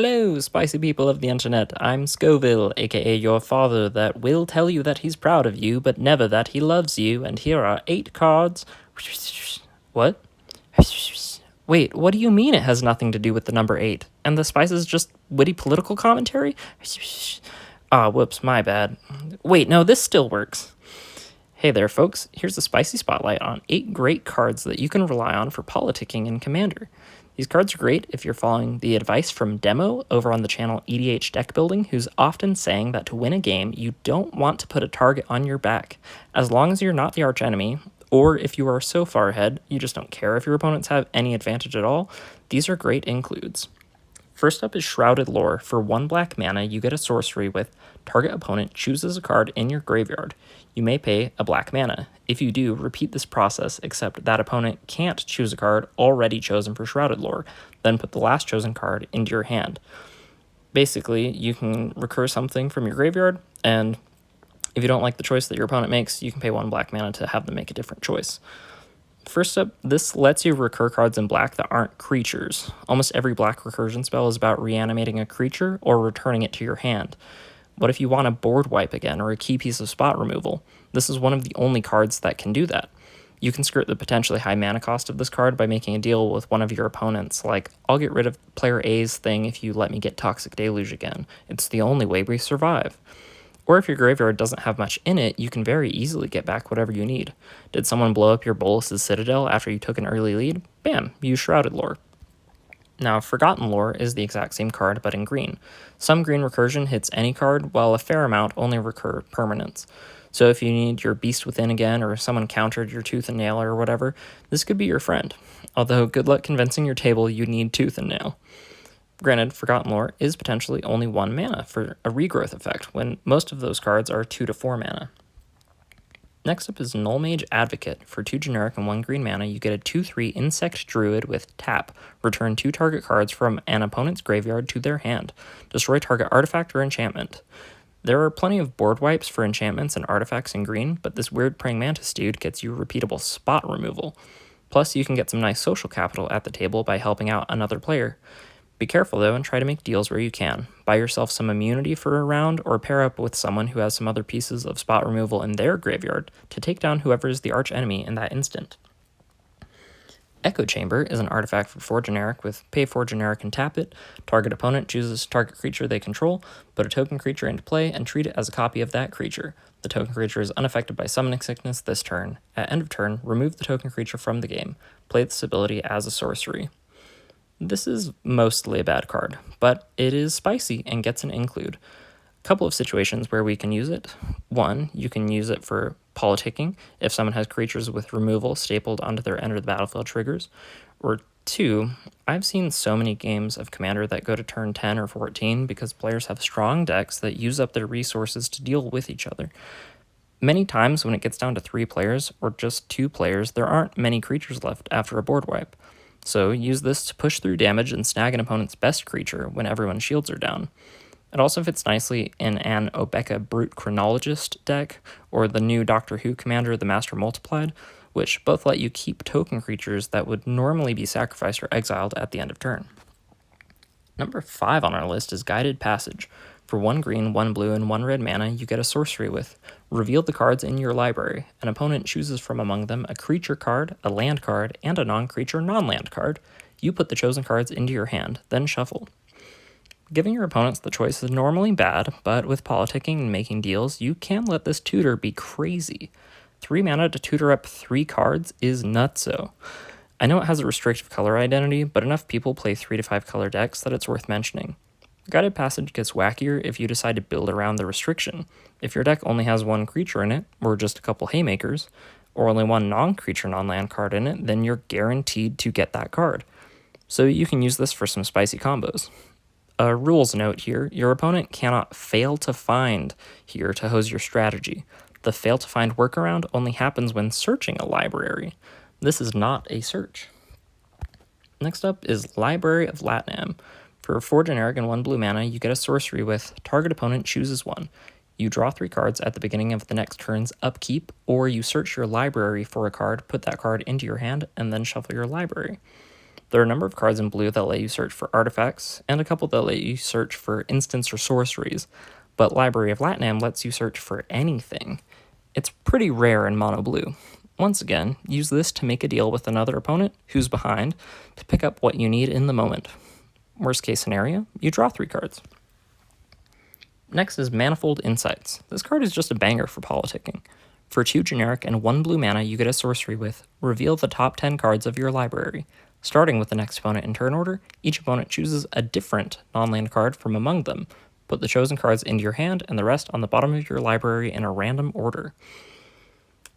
Hello, spicy people of the internet. I'm Scoville, aka your father, that will tell you that he's proud of you, but never that he loves you, and here are 8 cards. What? Wait, what do you mean it has nothing to do with the number 8? And the spice is just witty political commentary? Whoops, my bad. Wait, no, this still works. Hey there, folks. Here's a spicy spotlight on 8 great cards that you can rely on for politicking in Commander. These cards are great if you're following the advice from Demo over on the channel EDH Deck Building, who's often saying that to win a game, you don't want to put a target on your back. As long as you're not the archenemy, or if you are so far ahead, you just don't care if your opponents have any advantage at all, these are great includes. First up is Shrouded Lore. For 1 black mana, you get a sorcery with target opponent chooses a card in your graveyard. You may pay a black mana. If you do, repeat this process, except that opponent can't choose a card already chosen for Shrouded Lore, then put the last chosen card into your hand. Basically, you can recur something from your graveyard, and if you don't like the choice that your opponent makes, you can pay 1 black mana to have them make a different choice. First up, this lets you recur cards in black that aren't creatures. Almost every black recursion spell is about reanimating a creature or returning it to your hand. What if you want a board wipe again or a key piece of spot removal? This is one of the only cards that can do that. You can skirt the potentially high mana cost of this card by making a deal with one of your opponents, like, I'll get rid of player A's thing if you let me get Toxic Deluge again. It's the only way we survive. Or if your graveyard doesn't have much in it, you can very easily get back whatever you need. Did someone blow up your Bolas's Citadel after you took an early lead? Bam, use Shrouded Lore. Now, Forgotten Lore is the exact same card, but in green. Some green recursion hits any card, while a fair amount only recur permanents. So if you need your Beast Within again, or someone countered your Tooth and Nail or whatever, this could be your friend. Although, good luck convincing your table you need Tooth and Nail. Granted, Forgotten Lore is potentially only 1 mana for a regrowth effect, when most of those cards are 2 to 4 mana. Next up is Null Mage Advocate. For 2 generic and 1 green mana, you get a 2/3 Insect Druid with tap. Return 2 target cards from an opponent's graveyard to their hand. Destroy target artifact or enchantment. There are plenty of board wipes for enchantments and artifacts in green, but this weird Praying Mantis dude gets you repeatable spot removal. Plus, you can get some nice social capital at the table by helping out another player. Be careful though and try to make deals where you can. Buy yourself some immunity for a round or pair up with someone who has some other pieces of spot removal in their graveyard to take down whoever is the archenemy in that instant. Echo Chamber is an artifact for 4 generic with pay 4 generic and tap it. Target opponent chooses target creature they control, put a token creature into play, and treat it as a copy of that creature. The token creature is unaffected by summoning sickness this turn. At end of turn, remove the token creature from the game. Play this ability as a sorcery. This is mostly a bad card, but it is spicy and gets an include. A couple of situations where we can use it. 1, you can use it for politicking if someone has creatures with removal stapled onto their enter the battlefield triggers. Or 2, I've seen so many games of Commander that go to turn 10 or 14 because players have strong decks that use up their resources to deal with each other. Many times when it gets down to 3 players or just 2 players, there aren't many creatures left after a board wipe. So use this to push through damage and snag an opponent's best creature when everyone's shields are down. It also fits nicely in an Obeka Brute Chronologist deck, or the new Doctor Who commander, the Master Multiplied, which both let you keep token creatures that would normally be sacrificed or exiled at the end of turn. Number 5 on our list is Guided Passage. For 1 green, 1 blue, and 1 red mana, you get a sorcery with reveal the cards in your library. An opponent chooses from among them a creature card, a land card, and a non-creature non-land card. You put the chosen cards into your hand, then shuffle. Giving your opponents the choice is normally bad, but with politicking and making deals, you can let this tutor be crazy. 3 mana to tutor up 3 cards is nutso. I know it has a restrictive color identity, but enough people play 3 to 5 color decks that it's worth mentioning. Guided Passage gets wackier if you decide to build around the restriction. If your deck only has 1 creature in it, or just a couple haymakers, or only 1 non-creature non-land card in it, then you're guaranteed to get that card. So you can use this for some spicy combos. A rules note here, your opponent cannot fail to find here to hose your strategy. The fail to find workaround only happens when searching a library. This is not a search. Next up is Library of Latnam. For 4 generic and 1 blue mana, you get a sorcery with target opponent chooses 1. You draw 3 cards at the beginning of the next turn's upkeep, or you search your library for a card, put that card into your hand, and then shuffle your library. There are a number of cards in blue that let you search for artifacts, and a couple that let you search for instants or sorceries, but Library of Latinam lets you search for anything. It's pretty rare in mono blue. Once again, use this to make a deal with another opponent who's behind to pick up what you need in the moment. Worst case scenario, you draw 3 cards. Next is Manifold Insights. This card is just a banger for politicking. For 2 generic and 1 blue mana, you get a sorcery with reveal the top 10 cards of your library. Starting with the next opponent in turn order, each opponent chooses a different non-land card from among them. Put the chosen cards into your hand and the rest on the bottom of your library in a random order.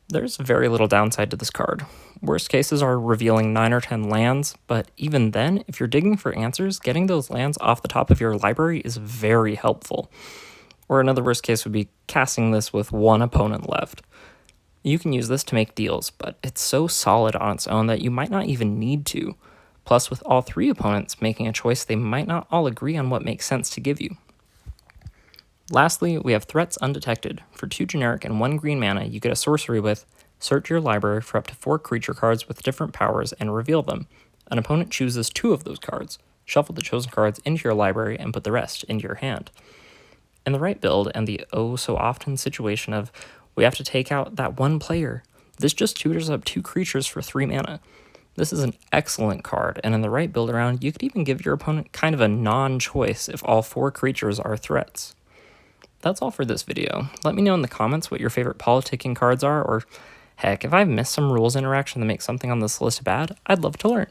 There's very little downside to this card. Worst cases are revealing 9 or 10 lands, but even then, if you're digging for answers, getting those lands off the top of your library is very helpful. Or another worst case would be casting this with 1 opponent left. You can use this to make deals, but it's so solid on its own that you might not even need to. Plus, with all 3 opponents making a choice, they might not all agree on what makes sense to give you. Lastly, we have Threats Undetected. For 2 generic and 1 green mana, you get a sorcery with search your library for up to 4 creature cards with different powers and reveal them. An opponent chooses 2 of those cards. Shuffle the chosen cards into your library and put the rest into your hand. In the right build and the oh-so-often situation of we have to take out that one player, this just tutors up 2 creatures for 3 mana. This is an excellent card, and in the right build around, you could even give your opponent kind of a non-choice if all 4 creatures are threats. That's all for this video. Let me know in the comments what your favorite politicking cards are, or heck, if I've missed some rules interaction that makes something on this list bad, I'd love to learn.